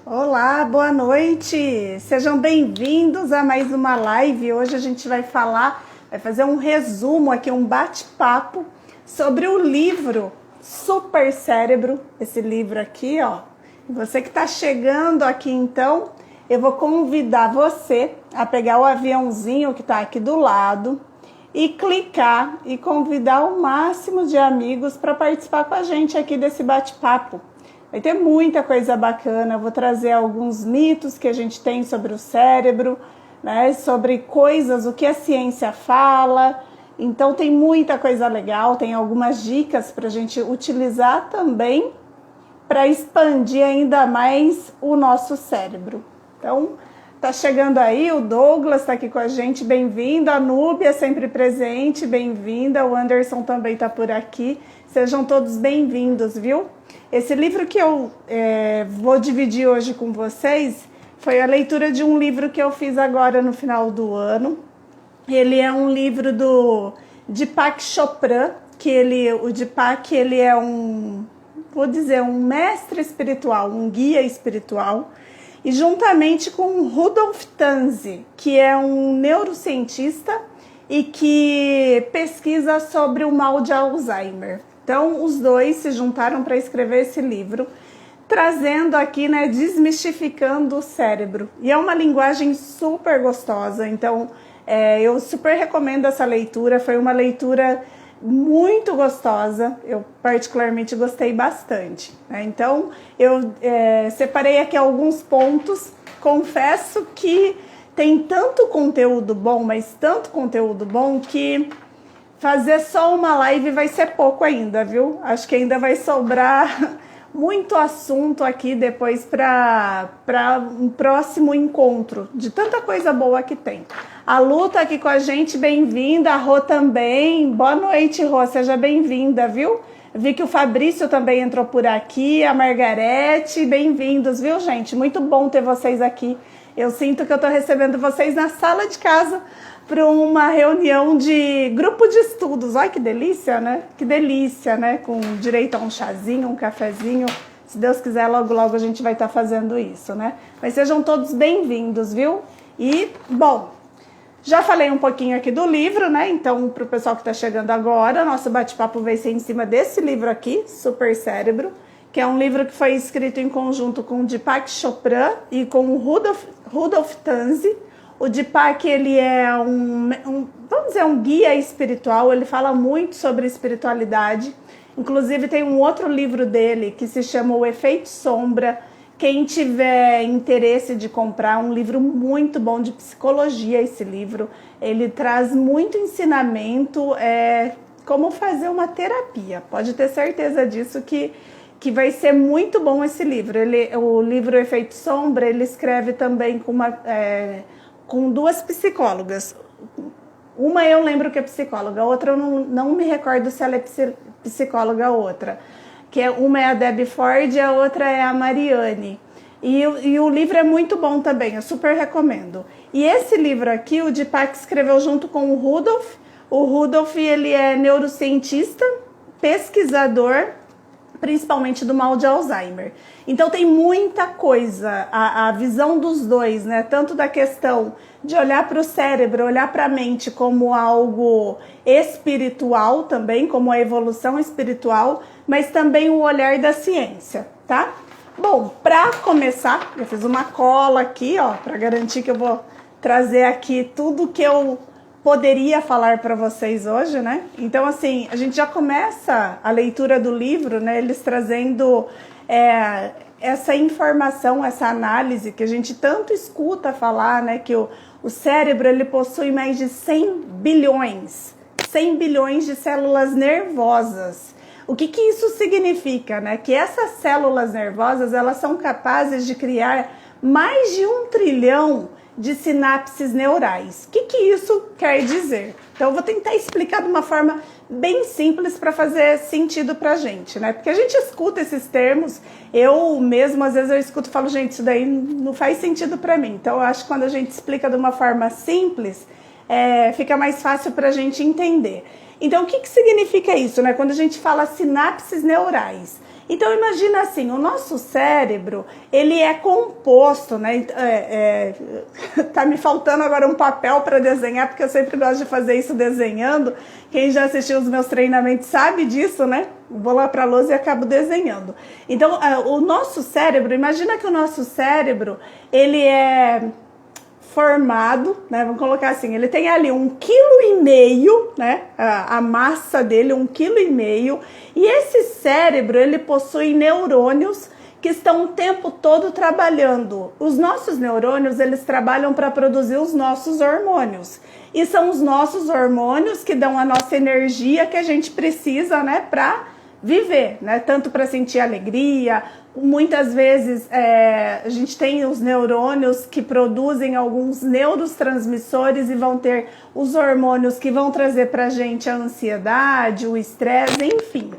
Olá, boa noite! Sejam bem-vindos a mais uma live. Hoje a gente vai fazer um resumo aqui, um bate-papo sobre o livro Super Cérebro, esse livro aqui, ó. Você que está chegando aqui, então, eu vou convidar você a pegar o aviãozinho que está aqui do lado e clicar e convidar o máximo de amigos para participar com a gente aqui desse bate-papo. Vai ter muita coisa bacana, eu vou trazer alguns mitos que a gente tem sobre o cérebro, né? Sobre coisas, o que a ciência fala. Então tem muita coisa legal, tem algumas dicas para a gente utilizar também para expandir ainda mais o nosso cérebro. Então, tá chegando aí, o Douglas está aqui com a gente, bem-vindo, a Núbia sempre presente, bem-vinda, o Anderson também está por aqui, sejam todos bem-vindos, viu? Esse livro que eu vou dividir hoje com vocês foi a leitura de um livro que eu fiz agora no final do ano. Ele é um livro do Deepak Chopra, o Deepak ele é um mestre espiritual, um guia espiritual, e juntamente com Rudolf Tanzi, que é um neurocientista e que pesquisa sobre o mal de Alzheimer. Então, os dois se juntaram para escrever esse livro, trazendo aqui, né, desmistificando o cérebro. E é uma linguagem super gostosa, então eu super recomendo essa leitura, foi uma leitura muito gostosa, eu particularmente gostei bastante, né? Então, eu separei aqui alguns pontos, confesso que tem tanto conteúdo bom, mas tanto conteúdo bom que fazer só uma live vai ser pouco ainda, viu? Acho que ainda vai sobrar muito assunto aqui depois para um próximo encontro, de tanta coisa boa que tem. A Lu tá aqui com a gente, bem-vinda, a Rô também. Boa noite, Rô, seja bem-vinda, viu? Vi que o Fabrício também entrou por aqui, a Margarete, bem-vindos, viu, gente? Muito bom ter vocês aqui. Eu sinto que eu tô recebendo vocês na sala de casa para uma reunião de grupo de estudos. Olha que delícia, né? Que delícia, né? Com direito a um chazinho, um cafezinho. Se Deus quiser, logo, logo a gente vai estar fazendo isso, né? Mas sejam todos bem-vindos, viu? E, bom, já falei um pouquinho aqui do livro, né? Então, para o pessoal que está chegando agora, nosso bate-papo vai ser em cima desse livro aqui, Super Cérebro, que é um livro que foi escrito em conjunto com o Deepak Chopra e com o Rudolf Tanzi. O Deepak, ele é vamos dizer, um guia espiritual, ele fala muito sobre espiritualidade. Inclusive, tem um outro livro dele que se chama O Efeito Sombra. Quem tiver interesse de comprar, um livro muito bom de psicologia, esse livro. Ele traz muito ensinamento, como fazer uma terapia. Pode ter certeza disso que vai ser muito bom esse livro. O livro Efeito Sombra, ele escreve também com duas psicólogas. Uma eu lembro que é psicóloga, a outra eu não me recordo se ela é psicóloga ou outra. Uma é a Debbie Ford e a outra é a Mariane. E o livro é muito bom também, eu super recomendo. E esse livro aqui, o Deepak escreveu junto com o Rudolf. O Rudolf, ele é neurocientista, pesquisador, principalmente do mal de Alzheimer. Então tem muita coisa, a visão dos dois, né? Tanto da questão de olhar para o cérebro, olhar para a mente como algo espiritual também, como a evolução espiritual, mas também o olhar da ciência, tá? Bom, para começar, eu fiz uma cola aqui, ó, para garantir que eu vou trazer aqui tudo que eu poderia falar para vocês hoje, né? Então, assim, a gente já começa a leitura do livro, né? Eles trazendo essa informação, essa análise que a gente tanto escuta falar, né? Que o cérebro, ele possui mais de 100 bilhões de células nervosas. O que isso significa, né? Que essas células nervosas, elas são capazes de criar mais de 1 trilhão de sinapses neurais. O que isso quer dizer? Então, eu vou tentar explicar de uma forma bem simples para fazer sentido para a gente, né? Porque a gente escuta esses termos, eu mesmo, às vezes eu escuto e falo, gente, isso daí não faz sentido para mim. Então, eu acho que quando a gente explica de uma forma simples, fica mais fácil para a gente entender. Então, o que significa isso, né? Quando a gente fala sinapses neurais, Então imagina assim, o nosso cérebro, ele é composto, né? Tá me faltando agora um papel para desenhar, porque eu sempre gosto de fazer isso desenhando. Quem já assistiu os meus treinamentos sabe disso, né? Vou lá para a lousa e acabo desenhando. Então, o nosso cérebro, imagina que o nosso cérebro, ele é formado, né? Vamos colocar assim, ele tem ali 1,5 kg, né? A massa dele, 1,5 kg. E esse cérebro, ele possui neurônios que estão o tempo todo trabalhando. Os nossos neurônios, eles trabalham para produzir os nossos hormônios. E são os nossos hormônios que dão a nossa energia que a gente precisa, né, para viver, né? Tanto para sentir alegria. Muitas vezes a gente tem os neurônios que produzem alguns neurotransmissores e vão ter os hormônios que vão trazer para a gente a ansiedade, o estresse, enfim.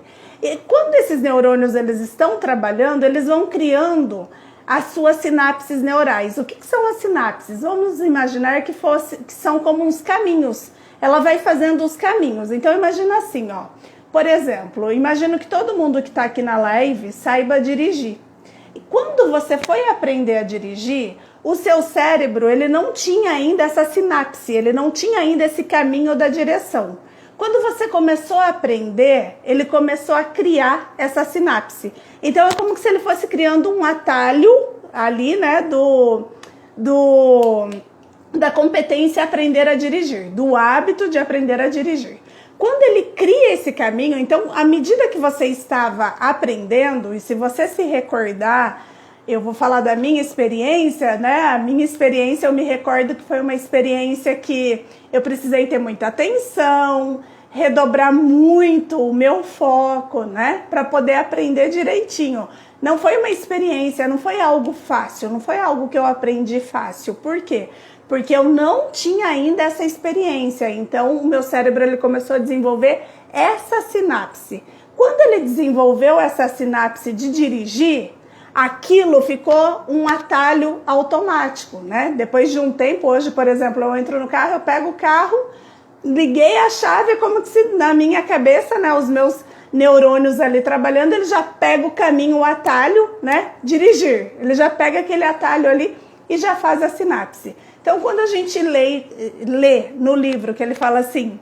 E quando esses neurônios eles estão trabalhando, eles vão criando as suas sinapses neurais. O que são as sinapses? Vamos imaginar que são como uns caminhos. Ela vai fazendo os caminhos. Então imagina assim, ó. Por exemplo, imagino que todo mundo que está aqui na live saiba dirigir. E quando você foi aprender a dirigir, o seu cérebro ele não tinha ainda essa sinapse, ele não tinha ainda esse caminho da direção. Quando você começou a aprender, ele começou a criar essa sinapse. Então é como se ele fosse criando um atalho ali, né, da competência aprender a dirigir, do hábito de aprender a dirigir. Quando ele cria esse caminho, então, à medida que você estava aprendendo, e se você se recordar, eu vou falar da minha experiência, né? A minha experiência, eu me recordo que foi uma experiência que eu precisei ter muita atenção, redobrar muito o meu foco, né? Para poder aprender direitinho. Não foi uma experiência, não foi algo fácil, não foi algo que eu aprendi fácil. Por quê? Porque eu não tinha ainda essa experiência, então o meu cérebro ele começou a desenvolver essa sinapse. Quando ele desenvolveu essa sinapse de dirigir, aquilo ficou um atalho automático, né? Depois de um tempo, hoje, por exemplo, eu entro no carro, eu pego o carro, liguei a chave, como se na minha cabeça, né, os meus neurônios ali trabalhando, ele já pega o caminho, o atalho, né, dirigir. Ele já pega aquele atalho ali e já faz a sinapse. Então, quando a gente lê no livro que ele fala assim,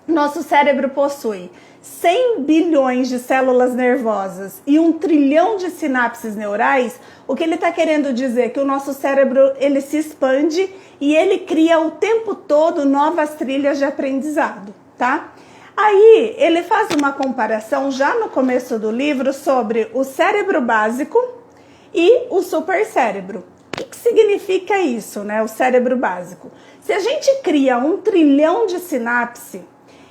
nosso cérebro possui 100 bilhões de células nervosas e 1 trilhão de sinapses neurais, o que ele está querendo dizer é que o nosso cérebro ele se expande e ele cria o tempo todo novas trilhas de aprendizado, tá? Aí ele faz uma comparação já no começo do livro sobre o cérebro básico e o supercérebro. O que significa isso, né? O cérebro básico. Se a gente cria 1 trilhão de sinapse,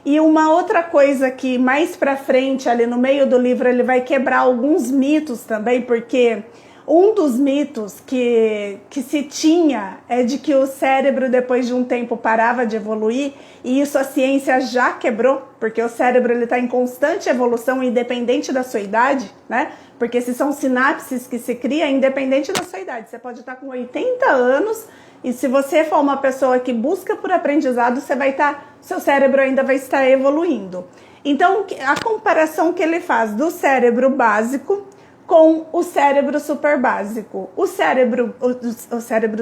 e uma outra coisa que mais pra frente, ali no meio do livro, ele vai quebrar alguns mitos também, porque um dos mitos que se tinha é de que o cérebro, depois de um tempo, parava de evoluir, e isso a ciência já quebrou, porque o cérebro está em constante evolução, independente da sua idade, né? Porque se são sinapses que se criam, independente da sua idade. Você pode estar com 80 anos, e se você for uma pessoa que busca por aprendizado, você vai estar, seu cérebro ainda vai estar evoluindo. Então, a comparação que ele faz do cérebro básico com o cérebro superbásico. O cérebro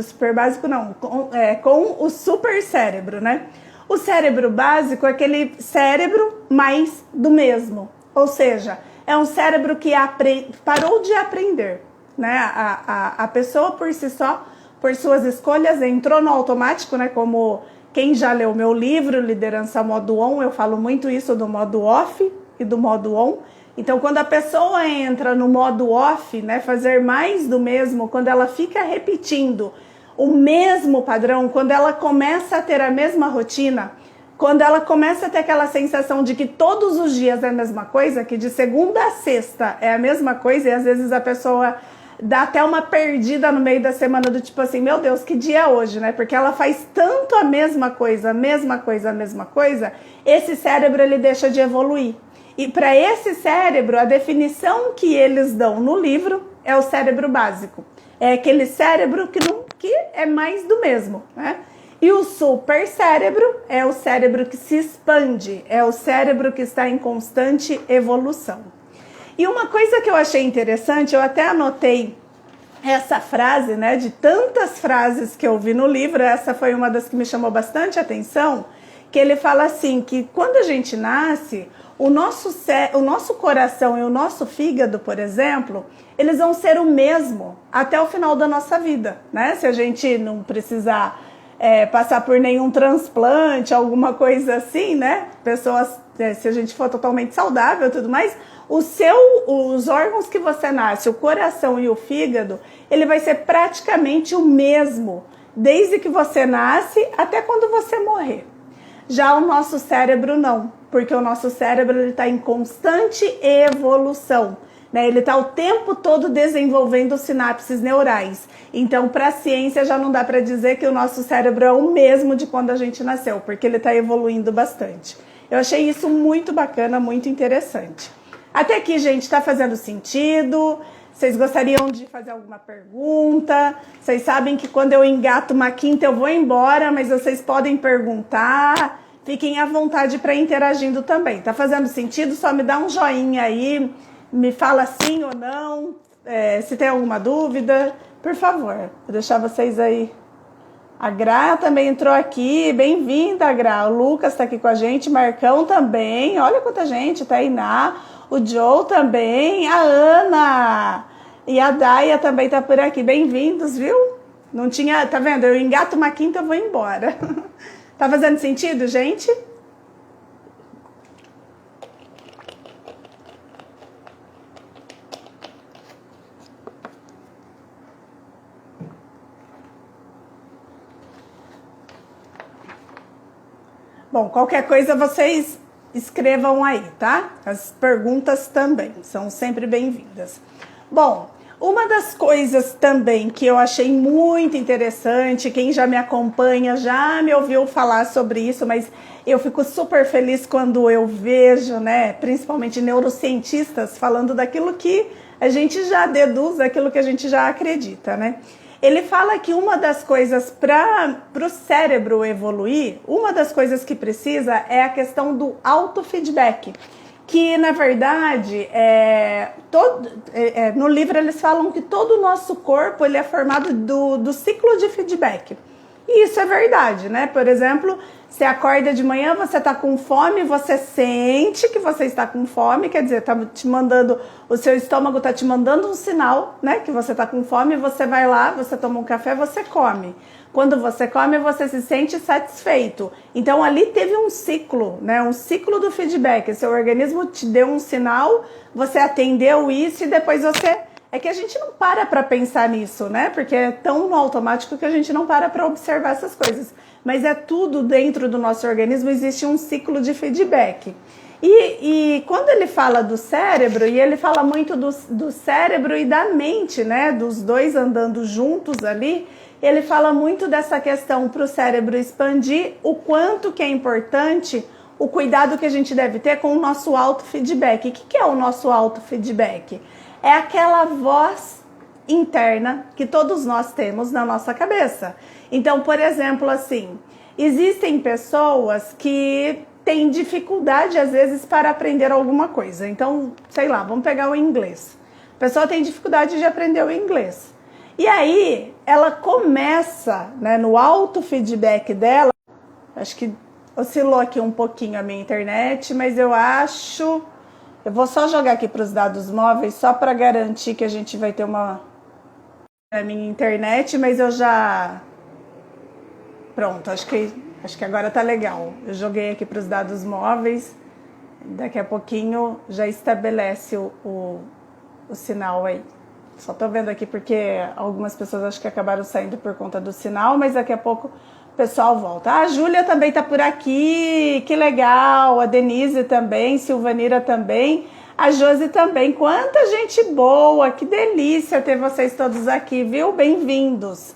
superbásico não, com o supercérebro, né? O cérebro básico é aquele cérebro mais do mesmo. Ou seja, é um cérebro que parou de aprender, né? A pessoa por si só, por suas escolhas, entrou no automático, né? Como quem já leu meu livro, Liderança Modo On, eu falo muito isso do modo off e do modo on. Então, quando a pessoa entra no modo off, né, fazer mais do mesmo, quando ela fica repetindo o mesmo padrão, quando ela começa a ter a mesma rotina, quando ela começa a ter aquela sensação de que todos os dias é a mesma coisa, que de segunda a sexta é a mesma coisa, e às vezes a pessoa dá até uma perdida no meio da semana do tipo assim, meu Deus, que dia é hoje, né? Porque ela faz tanto a mesma coisa, esse cérebro ele deixa de evoluir. E para esse cérebro, a definição que eles dão no livro é o cérebro básico. É aquele cérebro que é mais do mesmo, né? E o supercérebro é o cérebro que se expande, é o cérebro que está em constante evolução. E uma coisa que eu achei interessante, eu até anotei essa frase, né, de tantas frases que eu vi no livro, essa foi uma das que me chamou bastante atenção, que ele fala assim, que quando a gente nasce, o nosso coração e o nosso fígado, por exemplo, eles vão ser o mesmo até o final da nossa vida, né? Se a gente não precisar passar por nenhum transplante, alguma coisa assim, né? Se a gente for totalmente saudável e tudo mais, os órgãos que você nasce, o coração e o fígado, ele vai ser praticamente o mesmo, desde que você nasce até quando você morrer. Já o nosso cérebro não, porque o nosso cérebro está em constante evolução, né? Ele está o tempo todo desenvolvendo sinapses neurais. Então, para a ciência, já não dá para dizer que o nosso cérebro é o mesmo de quando a gente nasceu, porque ele está evoluindo bastante. Eu achei isso muito bacana, muito interessante. Até aqui, gente, está fazendo sentido? Vocês gostariam de fazer alguma pergunta? Vocês sabem que quando eu engato uma quinta eu vou embora, mas vocês podem perguntar. Fiquem à vontade para ir interagindo também. Tá fazendo sentido? Só me dá um joinha aí, me fala sim ou não. Se tem alguma dúvida, por favor, vou deixar vocês aí. A Gra também entrou aqui, bem-vinda, Gra. O Lucas está aqui com a gente, Marcão também, olha quanta gente, Tainá. O Joe também, a Ana e a Daia também tá por aqui. Bem-vindos, viu? Não tinha, tá vendo? Eu engato uma quinta, eu vou embora. Tá fazendo sentido, gente? Bom, qualquer coisa vocês escrevam aí, tá? As perguntas também são sempre bem-vindas. Bom, uma das coisas também que eu achei muito interessante, quem já me acompanha já me ouviu falar sobre isso, mas eu fico super feliz quando eu vejo, né, principalmente neurocientistas falando daquilo que a gente já deduz, daquilo que a gente já acredita, né? Ele fala que uma das coisas para o cérebro evoluir, uma das coisas que precisa é a questão do autofeedback. Que, na verdade, no livro eles falam que todo o nosso corpo ele é formado do ciclo de feedback. E isso é verdade, né? Por exemplo, você acorda de manhã, você está com fome, você sente que você está com fome, quer dizer, tá te mandando, o seu estômago está te mandando um sinal, né? Que você está com fome, você vai lá, você toma um café, você come. Quando você come, você se sente satisfeito. Então, ali teve um ciclo, né? Um ciclo do feedback. Seu organismo te deu um sinal, você atendeu isso e depois você... É que a gente não para pensar nisso, né? Porque é tão no automático que a gente não para observar essas coisas. Mas é tudo dentro do nosso organismo, existe um ciclo de feedback. E quando ele fala do cérebro, e ele fala muito do cérebro e da mente, né? Dos dois andando juntos ali, ele fala muito dessa questão para o cérebro expandir, o quanto que é importante o cuidado que a gente deve ter com o nosso autofeedback. O que é o nosso autofeedback? É aquela voz interna que todos nós temos na nossa cabeça. Então, por exemplo, assim, existem pessoas que têm dificuldade, às vezes, para aprender alguma coisa. Então, sei lá, vamos pegar o inglês. A pessoa tem dificuldade de aprender o inglês. E aí, ela começa, né, no autofeedback dela, acho que oscilou aqui um pouquinho a minha internet, mas eu acho... Eu vou só jogar aqui para os dados móveis, só para garantir que a gente vai ter a minha internet, mas eu já... Pronto, acho que agora tá legal. Eu joguei aqui para os dados móveis, daqui a pouquinho já estabelece o sinal aí. Só tô vendo aqui porque algumas pessoas acho que acabaram saindo por conta do sinal, mas daqui a pouco o pessoal volta. A Júlia também tá por aqui, que legal. A Denise também, Silvanira também, a Josi também. Quanta gente boa, que delícia ter vocês todos aqui, viu? Bem-vindos.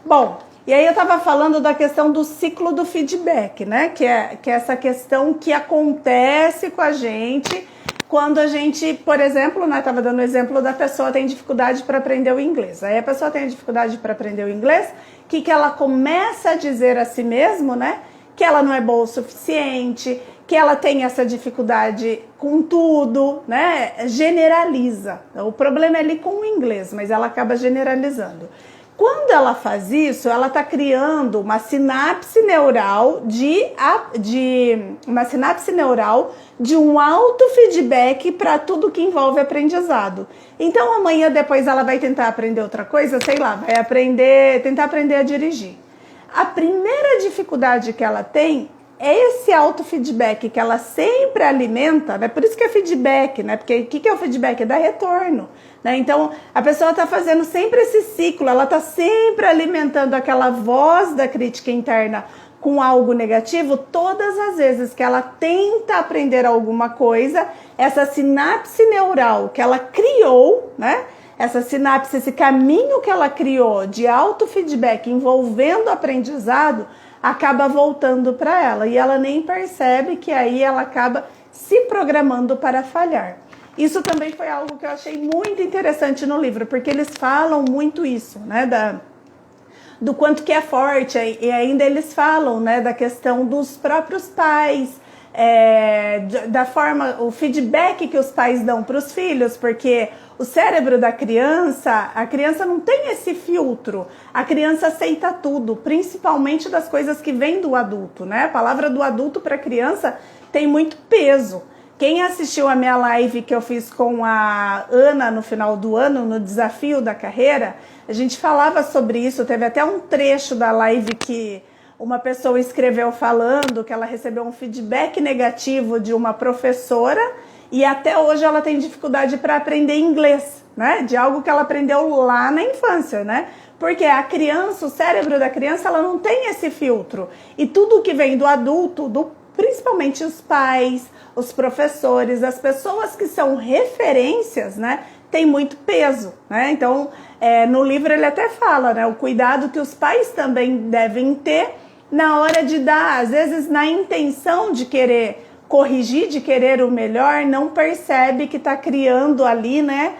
Bom, e aí eu tava falando da questão do ciclo do feedback, né? Que é essa questão que acontece com a gente quando a gente, por exemplo, né, estava dando o exemplo da pessoa tem dificuldade para aprender o inglês. Aí a pessoa tem dificuldade para aprender o inglês, que ela começa a dizer a si mesmo, né? Que ela não é boa o suficiente, que ela tem essa dificuldade com tudo, né? Generaliza. O problema é ali com o inglês, mas ela acaba generalizando. Quando ela faz isso, ela está criando uma sinapse neural de um autofeedback para tudo que envolve aprendizado. Então amanhã depois ela vai tentar aprender outra coisa, sei lá, vai tentar aprender a dirigir. A primeira dificuldade que ela tem é esse autofeedback que ela sempre alimenta, né? Por isso que é feedback, né? Porque o que é o feedback? É dar retorno, né? Então, a pessoa está fazendo sempre esse ciclo, ela está sempre alimentando aquela voz da crítica interna com algo negativo. Todas as vezes que ela tenta aprender alguma coisa, essa sinapse neural que ela criou, né? Essa sinapse, esse caminho que ela criou de autofeedback envolvendo aprendizado, acaba voltando para ela e ela nem percebe que aí ela acaba se programando para falhar. Isso também foi algo que eu achei muito interessante no livro, porque eles falam muito isso, né, do quanto que é forte, e ainda eles falam, né, da questão dos próprios pais, da forma, o feedback que os pais dão para os filhos, porque o cérebro da criança, a criança não tem esse filtro, a criança aceita tudo, principalmente das coisas que vêm do adulto, né? A palavra do adulto para a criança tem muito peso. Quem assistiu a minha live que eu fiz com a Ana no final do ano, no desafio da carreira, a gente falava sobre isso, teve até um trecho da live que uma pessoa escreveu falando que ela recebeu um feedback negativo de uma professora e até hoje ela tem dificuldade para aprender inglês, né? De algo que ela aprendeu lá na infância, né? Porque a criança, o cérebro da criança, ela não tem esse filtro. E tudo que vem do adulto, principalmente os pais, os professores, as pessoas que são referências, né? Tem muito peso, né? Então, no livro ele até fala, né? O cuidado que os pais também devem ter na hora de dar, às vezes na intenção de querer corrigir, de querer o melhor, não percebe que está criando ali, né,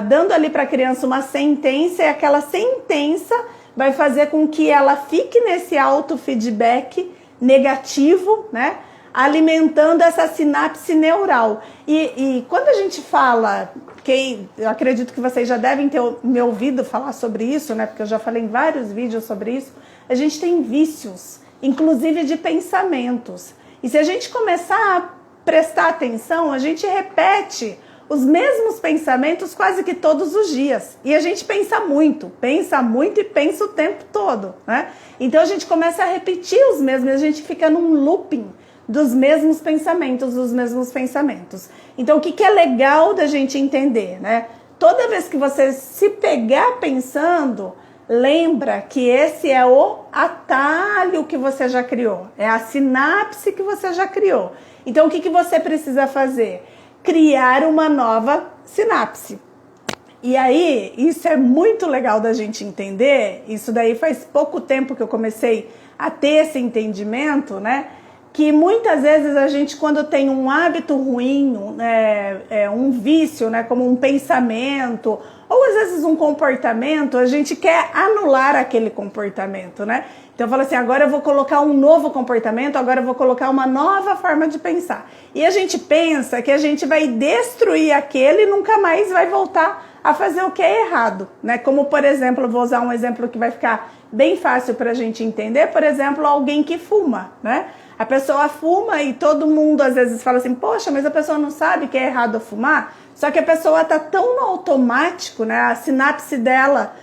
dando ali para a criança uma sentença, e aquela sentença vai fazer com que ela fique nesse autofeedback negativo, né, alimentando essa sinapse neural. E quando a gente fala, que eu acredito que vocês já devem ter me ouvido falar sobre isso, né, porque eu já falei em vários vídeos sobre isso, a gente tem vícios, inclusive de pensamentos. E se a gente começar a prestar atenção, a gente repete os mesmos pensamentos quase que todos os dias. E a gente pensa muito e pensa o tempo todo, né? Então a gente começa a repetir os mesmos, a gente fica num looping dos mesmos pensamentos, Então o que é legal da gente entender, né? Toda vez que você se pegar pensando, lembra que esse é o atalho que você já criou, é a sinapse que você já criou. Então o que você precisa fazer? Criar uma nova sinapse. E aí, isso é muito legal da gente entender, isso daí faz pouco tempo que eu comecei a ter esse entendimento, né? Que muitas vezes a gente, quando tem um hábito ruim, um vício, né, como um pensamento, ou às vezes um comportamento, a gente quer anular aquele comportamento, né? Então eu falo assim, agora eu vou colocar um novo comportamento, agora eu vou colocar uma nova forma de pensar. E a gente pensa que a gente vai destruir aquele e nunca mais vai voltar a fazer o que é errado, né? Como, por exemplo, eu vou usar um exemplo que vai ficar bem fácil para a gente entender, por exemplo, alguém que fuma, né? A pessoa fuma e todo mundo às vezes fala assim, poxa, mas a pessoa não sabe que é errado fumar, só que a pessoa tá tão no automático, né? A sinapse dela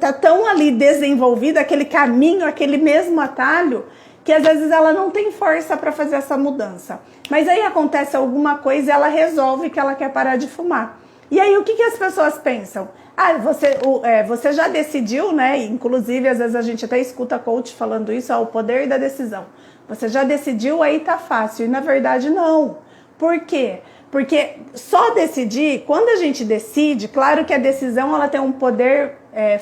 tá tão ali desenvolvida, aquele caminho, aquele mesmo atalho, que às vezes ela não tem força para fazer essa mudança. Mas aí acontece alguma coisa e ela resolve que ela quer parar de fumar. E aí o que as pessoas pensam? Ah, você já decidiu, né? Inclusive, às vezes a gente até escuta coach falando isso, o poder da decisão. Você já decidiu, aí tá fácil. E na verdade não. Por quê? Porque só decidir, quando a gente decide, claro que a decisão ela tem um poder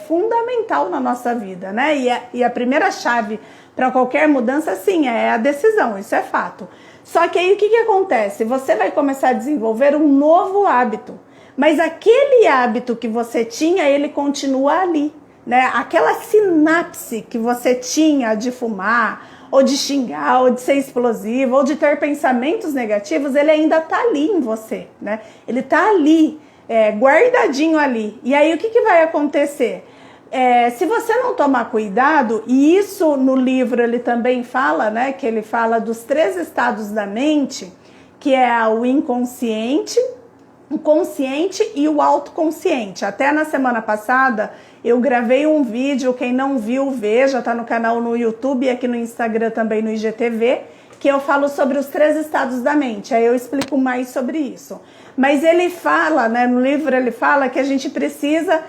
fundamental na nossa vida, né? E a primeira chave para qualquer mudança, sim, é a decisão, isso é fato. Só que aí o que acontece? Você vai começar a desenvolver um novo hábito. Mas aquele hábito que você tinha, ele continua ali, né? Aquela sinapse que você tinha de fumar ou de xingar, ou de ser explosivo, ou de ter pensamentos negativos, ele ainda tá ali em você, né? Ele tá ali, guardadinho ali. E aí o que vai acontecer? Se você não tomar cuidado, e isso no livro ele também fala, né? Que ele fala dos 3 estados da mente, que é o inconsciente, o consciente e o autoconsciente. Até na semana passada eu gravei um vídeo, quem não viu, veja, tá no canal no YouTube e aqui no Instagram também no IGTV, que eu falo sobre os 3 estados da mente. Aí eu explico mais sobre isso. Mas ele fala, né, no livro ele fala que a gente precisa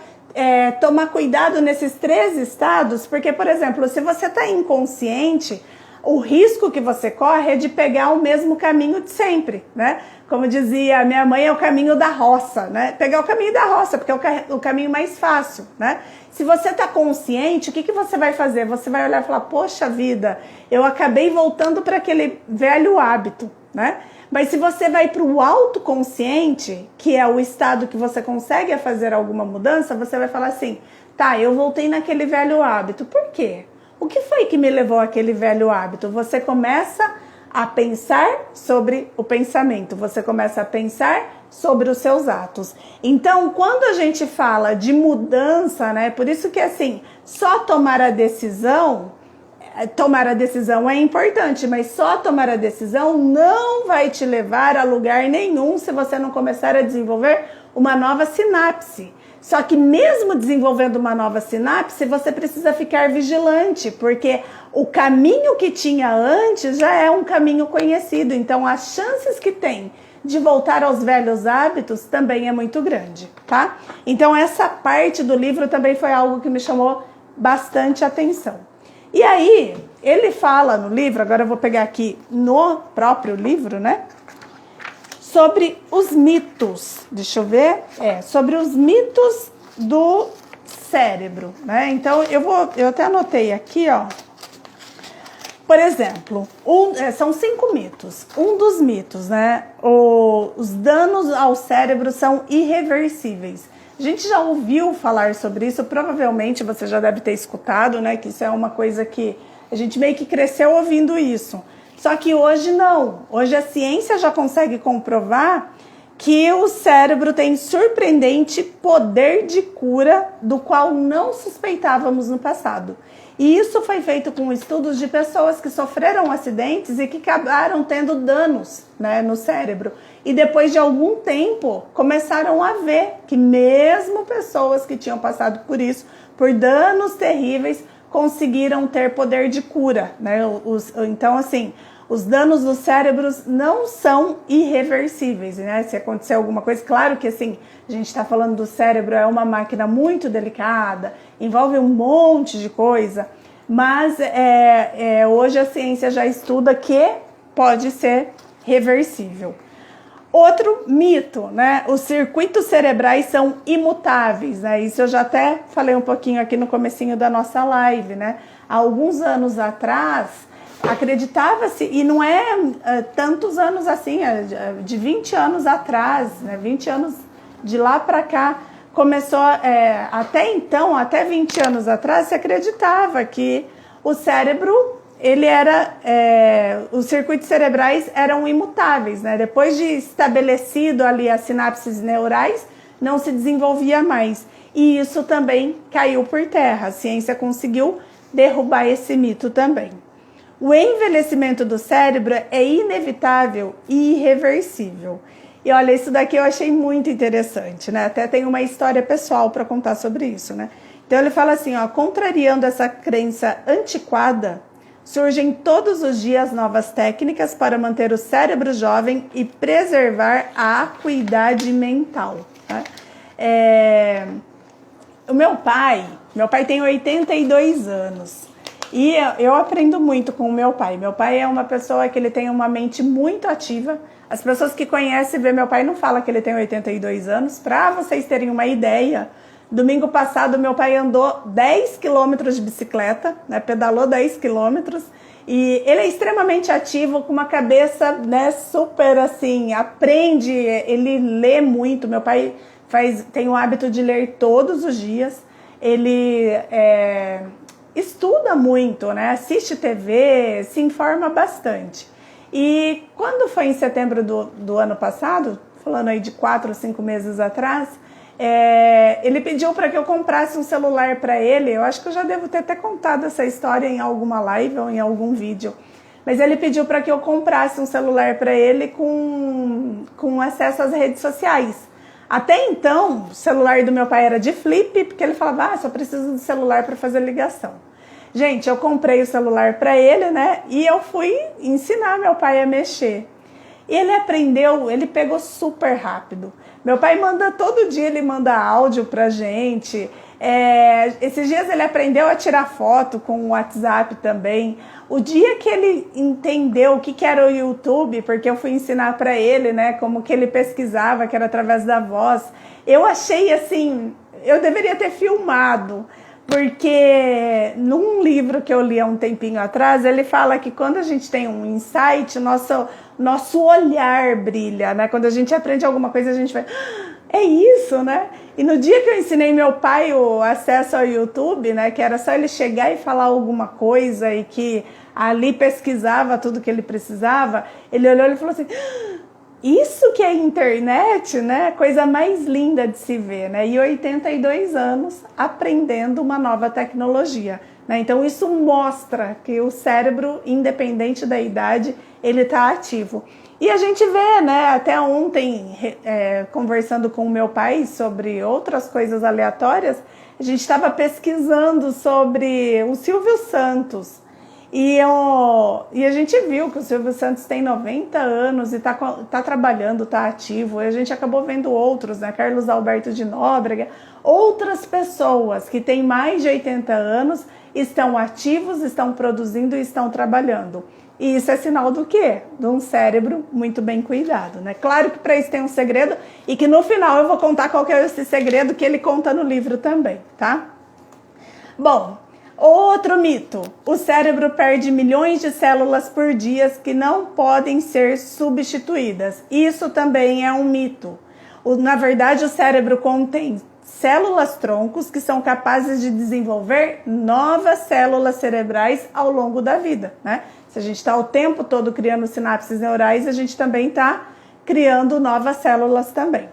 tomar cuidado nesses 3 estados, porque, por exemplo, se você está inconsciente, o risco que você corre é de pegar o mesmo caminho de sempre, né? Como dizia minha mãe, é o caminho da roça, né? Pegar o caminho da roça, porque é o caminho mais fácil, né? Se você está consciente, o que você vai fazer? Você vai olhar e falar, poxa vida, eu acabei voltando para aquele velho hábito, né? Mas se você vai para o autoconsciente, que é o estado que você consegue fazer alguma mudança, você vai falar assim, tá, eu voltei naquele velho hábito. Por quê? O que foi que me levou àquele velho hábito? Você começa a pensar sobre o pensamento, você começa a pensar sobre os seus atos. Então, quando a gente fala de mudança, né, por isso que assim, só tomar a decisão é importante, mas só tomar a decisão não vai te levar a lugar nenhum se você não começar a desenvolver uma nova sinapse. Só que mesmo desenvolvendo uma nova sinapse, você precisa ficar vigilante, porque o caminho que tinha antes já é um caminho conhecido. Então, as chances que tem de voltar aos velhos hábitos também é muito grande, tá? Então, essa parte do livro também foi algo que me chamou bastante atenção. E aí, ele fala no livro, agora eu vou pegar aqui no próprio livro, né? Sobre os mitos, deixa eu ver, sobre os mitos do cérebro, né? Então, eu até anotei aqui, ó. Por exemplo, são 5 mitos. Um dos mitos, né? Os danos ao cérebro são irreversíveis. A gente já ouviu falar sobre isso, provavelmente você já deve ter escutado, né? Que isso é uma coisa que a gente meio que cresceu ouvindo isso. Só que hoje não. Hoje a ciência já consegue comprovar que o cérebro tem surpreendente poder de cura do qual não suspeitávamos no passado. E isso foi feito com estudos de pessoas que sofreram acidentes e que acabaram tendo danos, né, no cérebro. E depois de algum tempo começaram a ver que mesmo pessoas que tinham passado por isso, por danos terríveis, conseguiram ter poder de cura, né? Então, assim, os danos dos cérebros não são irreversíveis, né? Se acontecer alguma coisa, claro que assim, a gente está falando do cérebro, é uma máquina muito delicada, envolve um monte de coisa, mas hoje a ciência já estuda que pode ser reversível. Outro mito, né? Os circuitos cerebrais são imutáveis, né? Isso eu já até falei um pouquinho aqui no comecinho da nossa live, né? Há alguns anos atrás, acreditava-se, e não é tantos anos assim, de 20 anos atrás, né? 20 anos de lá para cá, começou, até então, até 20 anos atrás, se acreditava que o cérebro, os circuitos cerebrais eram imutáveis, né? Depois de estabelecido ali as sinapses neurais, não se desenvolvia mais. E isso também caiu por terra. A ciência conseguiu derrubar esse mito também. O envelhecimento do cérebro é inevitável e irreversível. E olha, isso daqui eu achei muito interessante, né? Até tem uma história pessoal para contar sobre isso, né? Então ele fala assim, ó, contrariando essa crença antiquada, surgem todos os dias novas técnicas para manter o cérebro jovem e preservar a acuidade mental. Tá? O meu pai tem 82 anos e eu aprendo muito com o meu pai. Meu pai é uma pessoa que ele tem uma mente muito ativa. As pessoas que conhecem vê meu pai não fala que ele tem 82 anos. Para vocês terem uma ideia, domingo passado meu pai andou 10 quilômetros de bicicleta, né, pedalou 10 quilômetros. E ele é extremamente ativo, com uma cabeça, né, super assim, aprende, ele lê muito. Meu pai tem o hábito de ler todos os dias. Ele estuda muito, né? Assiste TV, se informa bastante. E quando foi em setembro do ano passado, falando aí de 4 ou 5 meses atrás, ele pediu para que eu comprasse um celular para ele. Eu acho que eu já devo ter até contado essa história em alguma live ou em algum vídeo. Mas ele pediu para que eu comprasse um celular para ele com acesso às redes sociais. Até então, o celular do meu pai era de flip, porque ele falava, só preciso de celular para fazer ligação. Gente, eu comprei o celular para ele, né? E eu fui ensinar meu pai a mexer. E ele aprendeu, ele pegou super rápido. Meu pai manda todo dia, ele manda áudio pra gente. Esses dias ele aprendeu a tirar foto com o WhatsApp também. O dia que ele entendeu o que era o YouTube, porque eu fui ensinar para ele, né, como que ele pesquisava, que era através da voz, eu achei assim, eu deveria ter filmado, porque num livro que eu li há um tempinho atrás, ele fala que quando a gente tem um insight, nosso olhar brilha, né? Quando a gente aprende alguma coisa, a gente vai, é isso, né? E no dia que eu ensinei meu pai o acesso ao YouTube, né, que era só ele chegar e falar alguma coisa e que ali pesquisava tudo que ele precisava, ele olhou e falou assim, isso que é internet, né? Coisa mais linda de se ver, né? E 82 anos aprendendo uma nova tecnologia, né? Então isso mostra que o cérebro, independente da idade, ele está ativo. E a gente vê, né? Até ontem, conversando com o meu pai sobre outras coisas aleatórias, a gente estava pesquisando sobre o Silvio Santos. E a gente viu que o Silvio Santos tem 90 anos e tá trabalhando, tá ativo. E a gente acabou vendo outros, né? Carlos Alberto de Nóbrega. Outras pessoas que têm mais de 80 anos estão ativos, estão produzindo e estão trabalhando. E isso é sinal do quê? De um cérebro muito bem cuidado, né? Claro que para isso tem um segredo e que no final eu vou contar qual que é esse segredo que ele conta no livro também, tá? Bom, outro mito. O cérebro perde milhões de células por dia que não podem ser substituídas. Isso também é um mito. Na verdade, o cérebro contém células troncos que são capazes de desenvolver novas células cerebrais ao longo da vida, né? Se a gente está o tempo todo criando sinapses neurais, a gente também está criando novas células também.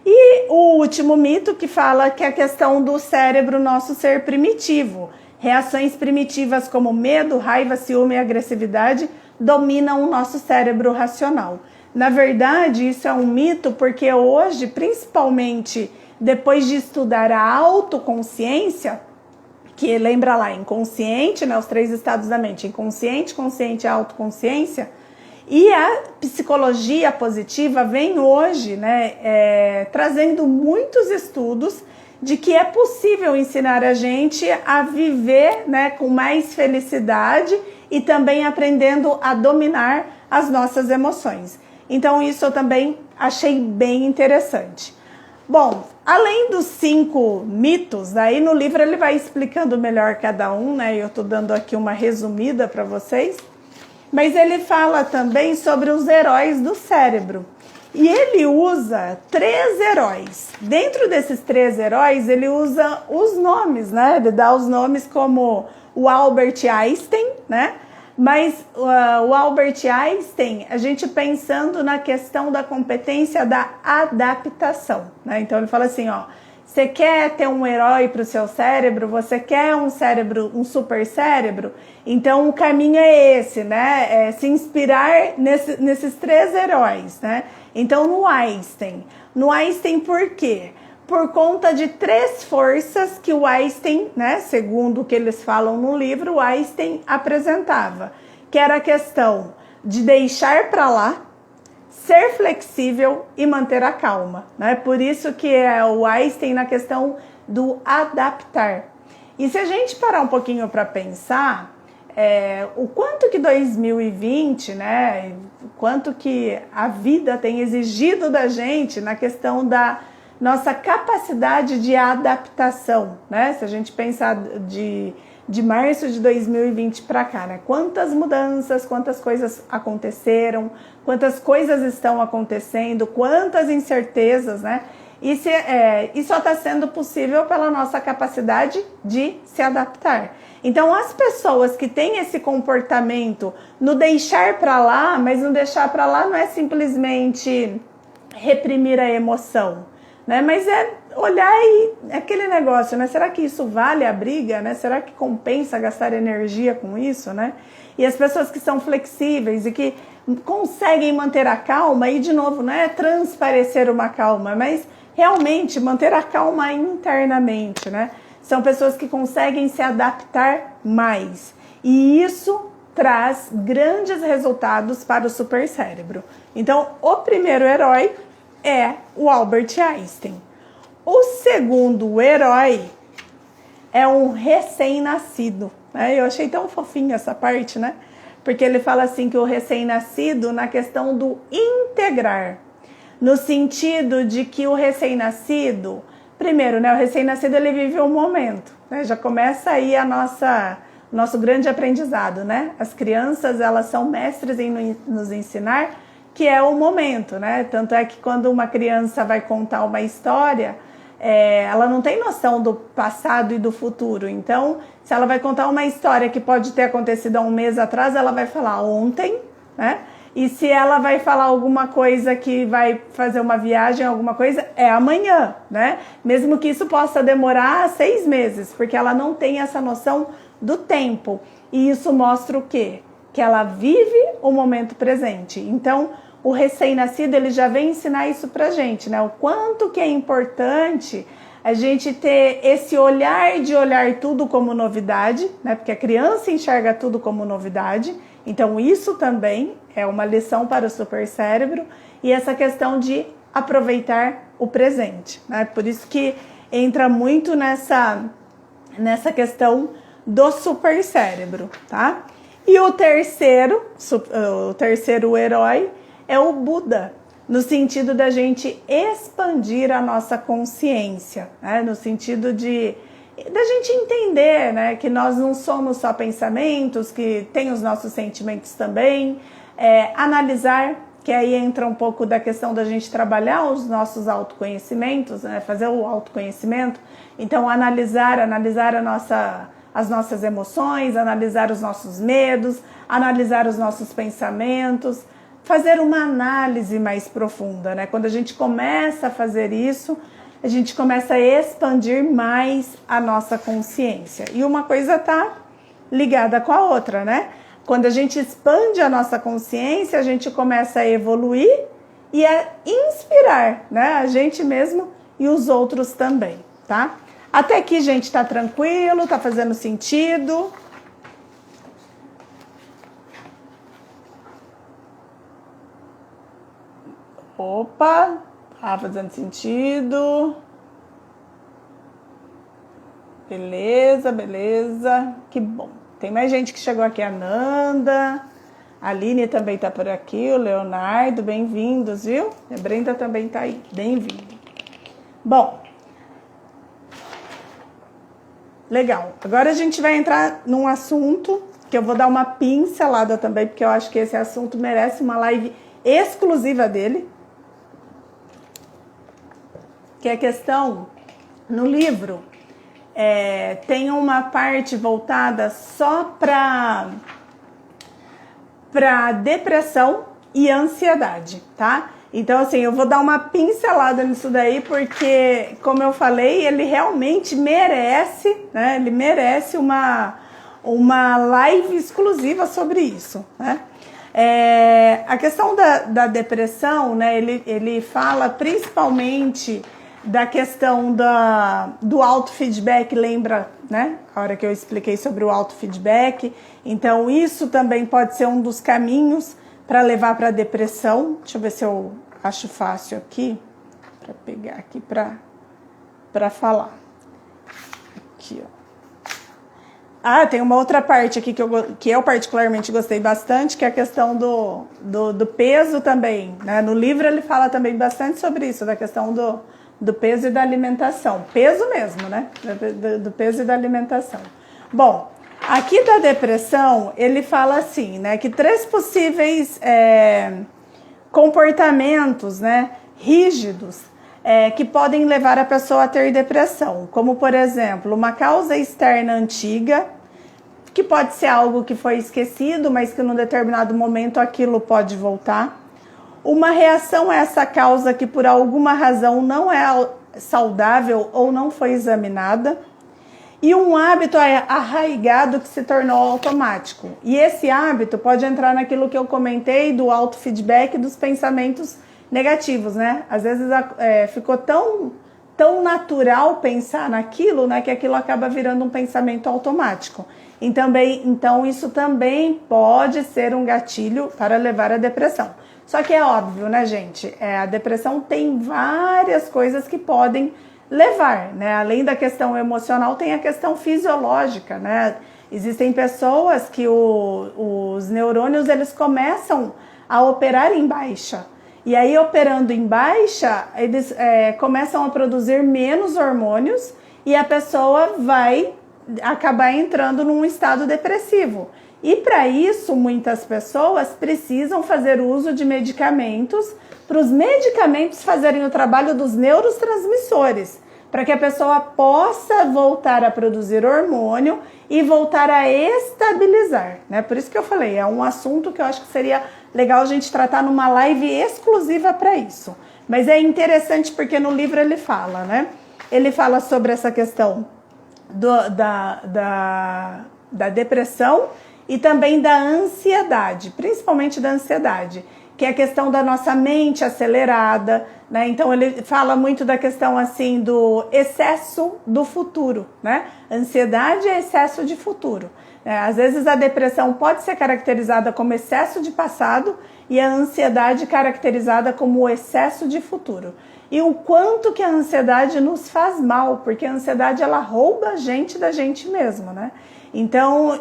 E o último mito que fala que é a questão do cérebro nosso ser primitivo. Reações primitivas como medo, raiva, ciúme e agressividade dominam o nosso cérebro racional. Na verdade, isso é um mito porque hoje, principalmente depois de estudar a autoconsciência, que lembra lá, inconsciente, né, os 3 estados da mente, inconsciente, consciente e autoconsciência, e a psicologia positiva vem hoje, né, trazendo muitos estudos de que é possível ensinar a gente a viver, né, com mais felicidade e também aprendendo a dominar as nossas emoções. Então isso eu também achei bem interessante. Bom, além dos 5 mitos, aí no livro ele vai explicando melhor cada um, né? Eu tô dando aqui uma resumida para vocês. Mas ele fala também sobre os heróis do cérebro. E ele usa 3 heróis. Dentro desses 3 heróis, ele usa os nomes, né? Ele dá os nomes como o Albert Einstein, né? Mas o Albert Einstein, a gente pensando na questão da competência da adaptação, né? Então ele fala assim, ó, você quer ter um herói para o seu cérebro? Você quer um cérebro, um super cérebro? Então o caminho é esse, né? É se inspirar nesses 3 heróis, né? Então no Einstein por quê? Por conta de 3 forças que o Einstein, né, segundo o que eles falam no livro, o Einstein apresentava, que era a questão de deixar para lá, ser flexível e manter a calma, né? Por isso que é o Einstein na questão do adaptar. E se a gente parar um pouquinho para pensar, o quanto que 2020, né, o quanto que a vida tem exigido da gente na questão da nossa capacidade de adaptação, né? Se a gente pensar de março de 2020 para cá, né? Quantas mudanças, quantas coisas aconteceram, quantas coisas estão acontecendo, quantas incertezas, né? E só está sendo possível pela nossa capacidade de se adaptar. Então, as pessoas que têm esse comportamento no deixar para lá, mas no deixar para lá não é simplesmente reprimir a emoção, né? Mas é olhar e aquele negócio, né? Será que isso vale a briga, né? Será que compensa gastar energia com isso, né? E as pessoas que são flexíveis e que conseguem manter a calma, e de novo, não é transparecer uma calma, mas realmente manter a calma internamente, né? São pessoas que conseguem se adaptar mais. E isso traz grandes resultados para o supercérebro. Então, o primeiro herói é o Albert Einstein. O segundo herói é um recém-nascido. Né? Eu achei tão fofinho essa parte, né? Porque ele fala assim que o recém-nascido na questão do integrar. No sentido de que o recém-nascido, primeiro, né, o recém-nascido ele vive um momento, né, já começa aí nosso grande aprendizado, né? As crianças, elas são mestres em nos ensinar que é o momento, né? Tanto é que quando uma criança vai contar uma história, ela não tem noção do passado e do futuro. Então, se ela vai contar uma história que pode ter acontecido há um mês atrás, ela vai falar ontem, né? E se ela vai falar alguma coisa que vai fazer uma viagem, alguma coisa, é amanhã, né? Mesmo que isso possa demorar 6 meses, porque ela não tem essa noção do tempo. E isso mostra o quê? Que ela vive o momento presente. Então, o recém-nascido, ele já vem ensinar isso pra gente, né? O quanto que é importante a gente ter esse olhar de olhar tudo como novidade, né? Porque a criança enxerga tudo como novidade. Então, isso também é uma lição para o supercérebro e essa questão de aproveitar o presente, né? Por isso que entra muito nessa questão do supercérebro, tá? E o terceiro herói é o Buda, no sentido da gente expandir a nossa consciência, né? No sentido da gente entender, né, que nós não somos só pensamentos, que tem os nossos sentimentos também, analisar, que aí entra um pouco da questão da gente trabalhar os nossos autoconhecimentos, né, fazer o autoconhecimento, então analisar as nossas emoções, analisar os nossos medos, analisar os nossos pensamentos, fazer uma análise mais profunda, né? Quando a gente começa a fazer isso, a gente começa a expandir mais a nossa consciência. E uma coisa está ligada com a outra, né? Quando a gente expande a nossa consciência, a gente começa a evoluir e a inspirar, né? A gente mesmo e os outros também, tá? Até aqui, gente, tá tranquilo, tá fazendo sentido. Opa, tá fazendo sentido. Beleza, beleza. Que bom. Tem mais gente que chegou aqui, a Nanda. A Aline também tá por aqui, o Leonardo, bem-vindos, viu? A Brenda também tá aí, bem-vindo. Bom, legal. Agora a gente vai entrar num assunto que eu vou dar uma pincelada também, porque eu acho que esse assunto merece uma live exclusiva dele. Que é a questão, no livro, tem uma parte voltada só para depressão e ansiedade, tá? Então, assim, eu vou dar uma pincelada nisso daí, porque, como eu falei, ele realmente merece, né? Ele merece uma live exclusiva sobre isso, né? A questão da depressão, né? Ele fala principalmente da questão do autofeedback, lembra, né? A hora que eu expliquei sobre o autofeedback. Então, isso também pode ser um dos caminhos para levar para a depressão. Deixa eu ver se eu acho fácil aqui, para pegar aqui para falar. Aqui, ó. Ah, tem uma outra parte aqui que eu particularmente gostei bastante, que é a questão do peso também, né? No livro ele fala também bastante sobre isso, da questão do peso e da alimentação. Peso mesmo, né? Do peso e da alimentação. Bom, aqui da depressão, ele fala assim, né? Que 3 possíveis comportamentos, né? Rígidos que podem levar a pessoa a ter depressão, como por exemplo, uma causa externa antiga, que pode ser algo que foi esquecido, mas que num determinado momento aquilo pode voltar. Uma reação a essa causa que por alguma razão não é saudável ou não foi examinada. E um hábito arraigado que se tornou automático. E esse hábito pode entrar naquilo que eu comentei do autofeedback dos pensamentos negativos, né? Às vezes ficou tão natural pensar naquilo, né, que aquilo acaba virando um pensamento automático. Então isso também pode ser um gatilho para levar à depressão. Só que é óbvio, né, gente? A depressão tem várias coisas que podem levar, né? Além da questão emocional, tem a questão fisiológica, né? Existem pessoas que os neurônios, eles começam a operar em baixa. E aí, operando em baixa, eles começam a produzir menos hormônios e a pessoa vai acabar entrando num estado depressivo. E para isso, muitas pessoas precisam fazer uso de medicamentos, para os medicamentos fazerem o trabalho dos neurotransmissores, para que a pessoa possa voltar a produzir hormônio e voltar a estabilizar, né? Por isso que eu falei, é um assunto que eu acho que seria legal a gente tratar numa live exclusiva para isso. Mas é interessante porque no livro ele fala, né? Ele fala sobre essa questão da depressão e também da ansiedade, principalmente da ansiedade, que é a questão da nossa mente acelerada, né? Então ele fala muito da questão assim do excesso do futuro, né? Ansiedade é excesso de futuro. Às vezes a depressão pode ser caracterizada como excesso de passado e a ansiedade caracterizada como o excesso de futuro. E o quanto que a ansiedade nos faz mal, porque a ansiedade ela rouba a gente da gente mesmo, né? Então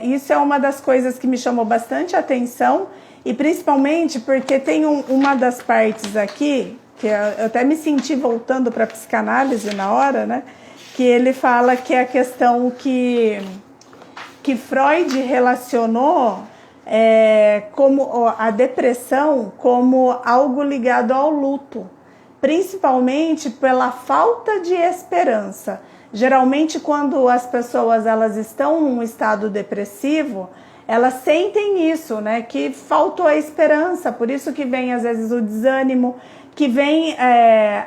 isso é uma das coisas que me chamou bastante atenção. E principalmente porque tem uma das partes aqui, que eu até me senti voltando para a psicanálise na hora, né? Que ele fala que é a questão que Freud relacionou como a depressão como algo ligado ao luto, principalmente pela falta de esperança. Geralmente quando as pessoas elas estão num estado depressivo, elas sentem isso, né? Que faltou a esperança, por isso que vem às vezes o desânimo, que vem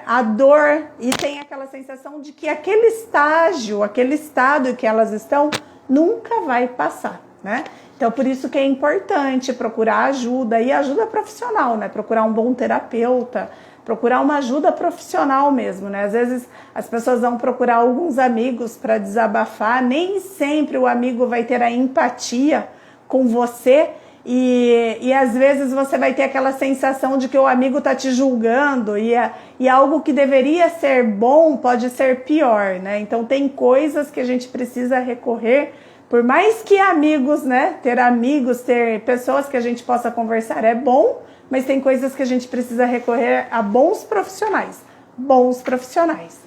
a dor e tem aquela sensação de que aquele estado que elas estão nunca vai passar, né? Então por isso que é importante procurar ajuda e ajuda profissional, né? Procurar um bom terapeuta, procurar uma ajuda profissional mesmo, né? Às vezes as pessoas vão procurar alguns amigos para desabafar, nem sempre o amigo vai ter a empatia com você e às vezes você vai ter aquela sensação de que o amigo está te julgando e algo que deveria ser bom pode ser pior, né? Então tem coisas que a gente precisa recorrer, por mais que amigos, né? Ter amigos, ter pessoas que a gente possa conversar é bom, mas tem coisas que a gente precisa recorrer a bons profissionais,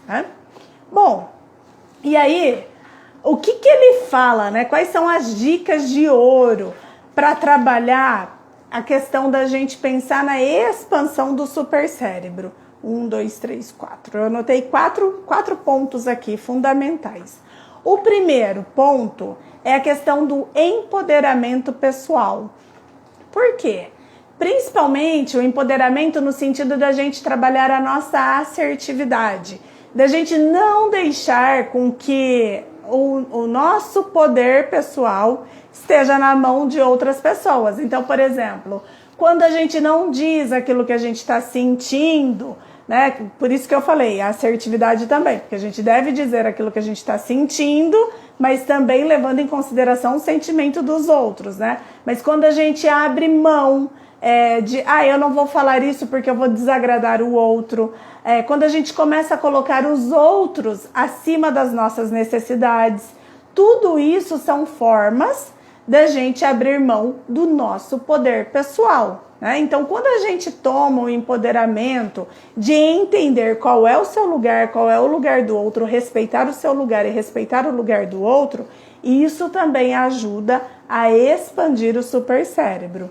né? Bom, e aí o que ele fala, né? Quais são as dicas de ouro para trabalhar a questão da gente pensar na expansão do supercérebro? 1, 2, 3, 4. Eu anotei quatro pontos aqui fundamentais. O primeiro ponto é a questão do empoderamento pessoal. Por quê? Principalmente o empoderamento no sentido da gente trabalhar a nossa assertividade, da gente não deixar com que o nosso poder pessoal esteja na mão de outras pessoas. Então, por exemplo, quando a gente não diz aquilo que a gente está sentindo, né? Por isso que eu falei, a assertividade também, porque a gente deve dizer aquilo que a gente está sentindo, mas também levando em consideração o sentimento dos outros, né? Mas quando a gente abre mão eu não vou falar isso porque eu vou desagradar o outro. Quando a gente começa a colocar os outros acima das nossas necessidades, tudo isso são formas da gente abrir mão do nosso poder pessoal, né? Então, quando a gente toma o empoderamento de entender qual é o seu lugar, qual é o lugar do outro, respeitar o seu lugar e respeitar o lugar do outro, isso também ajuda a expandir o supercérebro.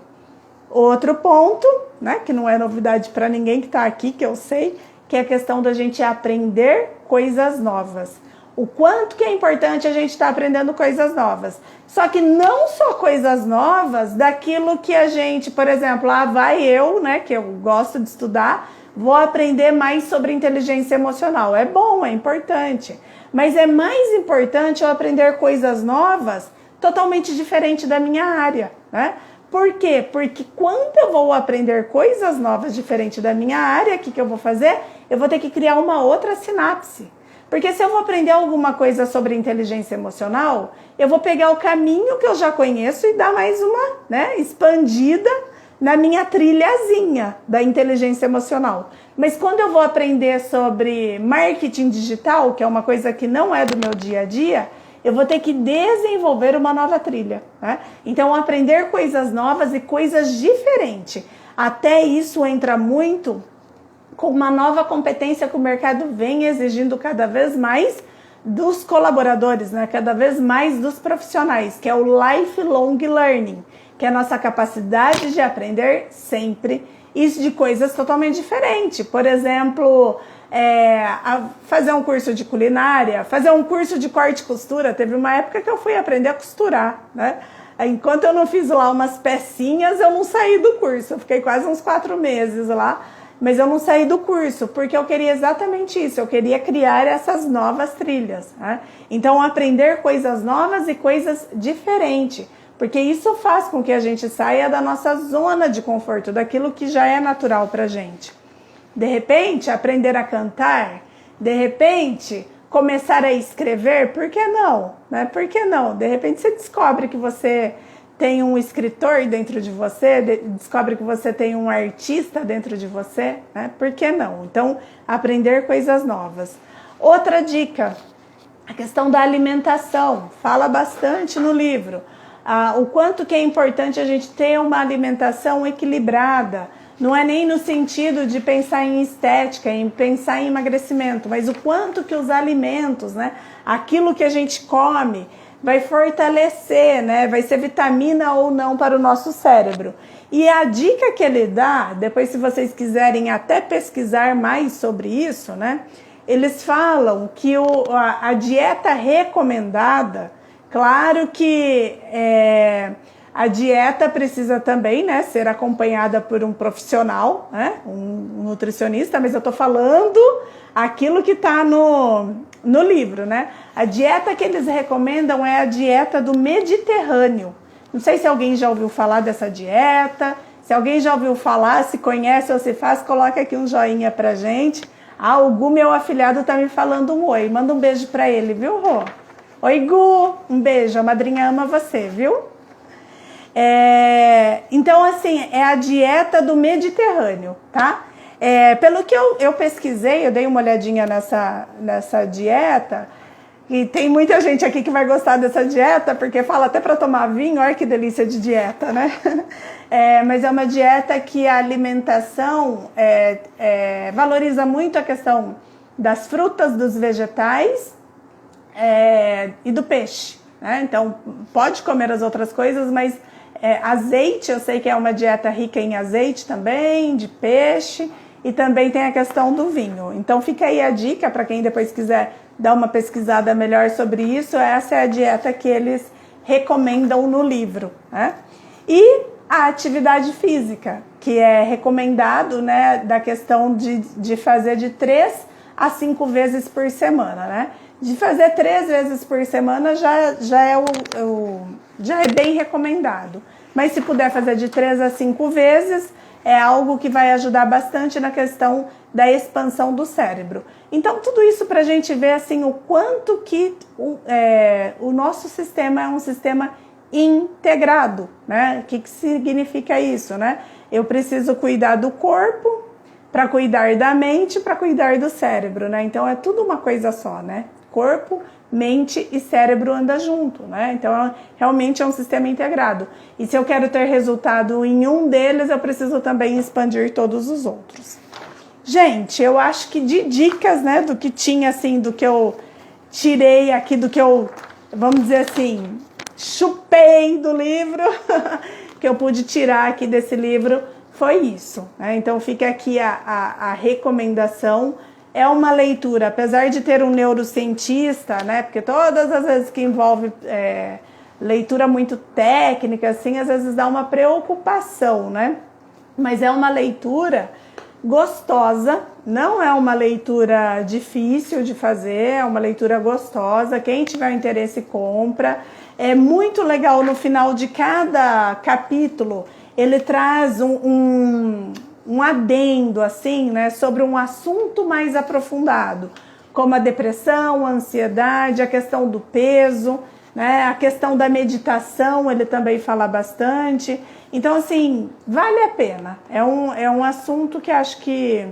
Outro ponto, né, que não é novidade para ninguém que está aqui, que eu sei, que é a questão da gente aprender coisas novas. O quanto que é importante a gente estar aprendendo coisas novas. Só que não só coisas novas daquilo que a gente, por exemplo, vai eu, né, que eu gosto de estudar, vou aprender mais sobre inteligência emocional. É bom, é importante. Mas é mais importante eu aprender coisas novas totalmente diferente da minha área, né? Por quê? Porque quando eu vou aprender coisas novas diferente da minha área, o que eu vou fazer? Eu vou ter que criar uma outra sinapse. Porque se eu vou aprender alguma coisa sobre inteligência emocional, eu vou pegar o caminho que eu já conheço e dar mais uma, né, expandida na minha trilhazinha da inteligência emocional. Mas quando eu vou aprender sobre marketing digital, que é uma coisa que não é do meu dia a dia, eu vou ter que desenvolver uma nova trilha, né? Então, aprender coisas novas e coisas diferentes. Até isso entra muito com uma nova competência que o mercado vem exigindo cada vez mais dos colaboradores, né? Cada vez mais dos profissionais, que é o lifelong learning, que é a nossa capacidade de aprender sempre e de coisas totalmente diferentes. Por exemplo, fazer um curso de culinária, fazer um curso de corte e costura. Teve uma época que eu fui aprender a costurar, né? Enquanto eu não fiz lá umas pecinhas, eu não saí do curso. Eu fiquei quase uns 4 meses lá, mas eu não saí do curso, porque eu queria exatamente isso. Eu queria criar essas novas trilhas, né? Então, aprender coisas novas e coisas diferentes, porque isso faz com que a gente saia da nossa zona de conforto, daquilo que já é natural pra gente. De repente, aprender a cantar, de repente, começar a escrever, por que não? Né? Por que não? De repente você descobre que você tem um escritor dentro de você, descobre que você tem um artista dentro de você, né? Por que não? Então, aprender coisas novas. Outra dica, a questão da alimentação, fala bastante no livro. O quanto que é importante a gente ter uma alimentação equilibrada. Não é nem no sentido de pensar em estética, em pensar em emagrecimento, mas o quanto que os alimentos, né, aquilo que a gente come, vai fortalecer, né, vai ser vitamina ou não para o nosso cérebro. E a dica que ele dá, depois se vocês quiserem até pesquisar mais sobre isso, né, eles falam que a dieta recomendada, claro que a dieta precisa também, né, ser acompanhada por um profissional, né, um nutricionista, mas eu tô falando aquilo que está no livro, né? A dieta que eles recomendam é a dieta do Mediterrâneo. Não sei se alguém já ouviu falar dessa dieta, se alguém já ouviu falar, se conhece ou se faz, coloca aqui um joinha pra gente. O Gu, meu afilhado, tá me falando um oi. Manda um beijo pra ele, viu, Rô? Oi, Gu, um beijo, a madrinha ama você, viu? Então, assim, é a dieta do Mediterrâneo, tá? Pelo que eu pesquisei, eu dei uma olhadinha nessa dieta, e tem muita gente aqui que vai gostar dessa dieta, porque fala até para tomar vinho, olha que delícia de dieta, né? Mas é uma dieta que a alimentação valoriza muito a questão das frutas, dos vegetais e do peixe, né? Então, pode comer as outras coisas, mas azeite, eu sei que é uma dieta rica em azeite também, de peixe, e também tem a questão do vinho. Então fica aí a dica para quem depois quiser dar uma pesquisada melhor sobre isso. Essa é a dieta que eles recomendam no livro, né? E a atividade física, que é recomendado, né, da questão de fazer de 3 a 5 vezes por semana, né? De fazer 3 vezes por semana já é bem recomendado. Mas se puder fazer de 3 a 5 vezes, é algo que vai ajudar bastante na questão da expansão do cérebro. Então, tudo isso para a gente ver assim, o quanto que o nosso sistema é um sistema integrado, né? O que significa isso, né? Eu preciso cuidar do corpo para cuidar da mente, para cuidar do cérebro, né? Então, é tudo uma coisa só, né? Corpo, mente e cérebro andam junto, né? Então, realmente é um sistema integrado. E se eu quero ter resultado em um deles, eu preciso também expandir todos os outros. Gente, eu acho que de dicas, né, do que tinha, assim, do que eu tirei aqui, do que eu, vamos dizer assim, chupei do livro, que eu pude tirar aqui desse livro, foi isso, né? Então fica aqui a recomendação. É uma leitura, apesar de ter um neurocientista, né? Porque todas as vezes que envolve leitura muito técnica, assim, às vezes dá uma preocupação, né? Mas é uma leitura gostosa, não é uma leitura difícil de fazer, é uma leitura gostosa. Quem tiver interesse, compra. É muito legal, no final de cada capítulo, ele traz um adendo, assim, né, sobre um assunto mais aprofundado, como a depressão, a ansiedade, a questão do peso, né, a questão da meditação, ele também fala bastante. Então, assim, vale a pena. É um assunto que acho que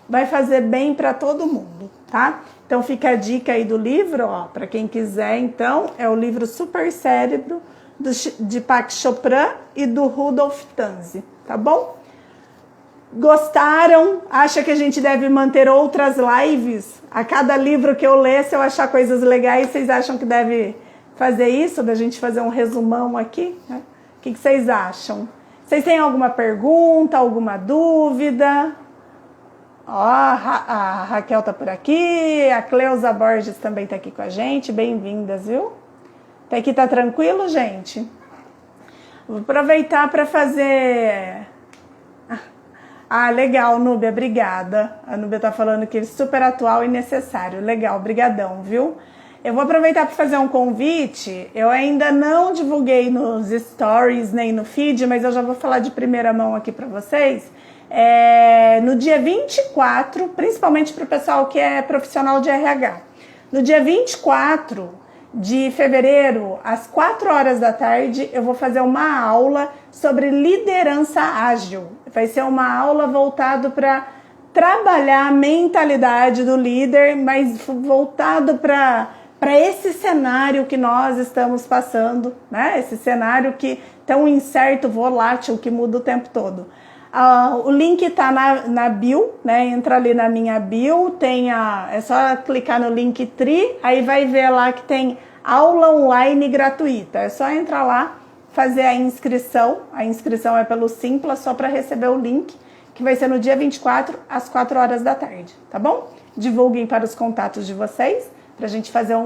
vai fazer bem para todo mundo, tá? Então, fica a dica aí do livro, ó, para quem quiser. Então, é o livro Super Cérebro, de Deepak Chopra e do Rudolf Tanzi, tá bom? Gostaram? Acha que a gente deve manter outras lives? A cada livro que eu ler, se eu achar coisas legais, vocês acham que deve fazer isso? Da gente fazer um resumão aqui, né? O que vocês acham? Vocês têm alguma pergunta, alguma dúvida? Ó, a Raquel tá por aqui, a Cleusa Borges também tá aqui com a gente, bem-vindas, viu? Até aqui tá tranquilo, gente? Vou aproveitar para fazer... Ah, legal, Núbia, obrigada. A Núbia tá falando que é super atual e necessário. Legal, brigadão, viu? Eu vou aproveitar para fazer um convite. Eu ainda não divulguei nos stories nem no feed, mas eu já vou falar de primeira mão aqui para vocês. No dia 24, principalmente para o pessoal que é profissional de RH. No dia 24 de fevereiro, às 4 horas da tarde, eu vou fazer uma aula sobre liderança ágil. Vai ser uma aula voltada para trabalhar a mentalidade do líder, mas voltado para esse cenário que nós estamos passando, né? Esse cenário que tão incerto, volátil, que muda o tempo todo. O link tá na bio, né? Entra ali na minha bio, é só clicar no Linktree, aí vai ver lá que tem aula online gratuita. É só entrar lá, fazer a inscrição é pelo Simpla, só para receber o link, que vai ser no dia 24, às 4 horas da tarde, tá bom? Divulguem para os contatos de vocês, pra gente fazer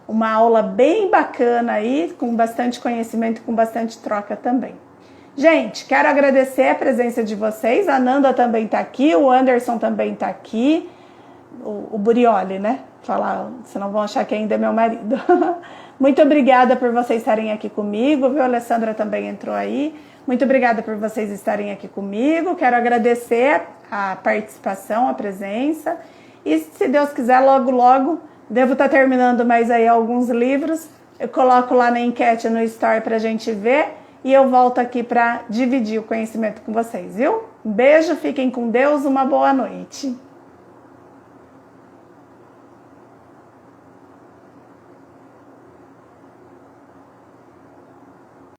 uma aula bem bacana aí, com bastante conhecimento e com bastante troca também. Gente, quero agradecer a presença de vocês. A Nanda também tá aqui, o Anderson também tá aqui, o Burioli, né? Falar, senão vão achar que ainda é meu marido. Muito obrigada por vocês estarem aqui comigo, viu? A Alessandra também entrou aí. Muito obrigada por vocês estarem aqui comigo. Quero agradecer a participação, a presença. E se Deus quiser, logo, logo, devo estar terminando mais aí alguns livros. Eu coloco lá na enquete no Store pra gente ver. E eu volto aqui para dividir o conhecimento com vocês, viu? Um beijo, fiquem com Deus, uma boa noite.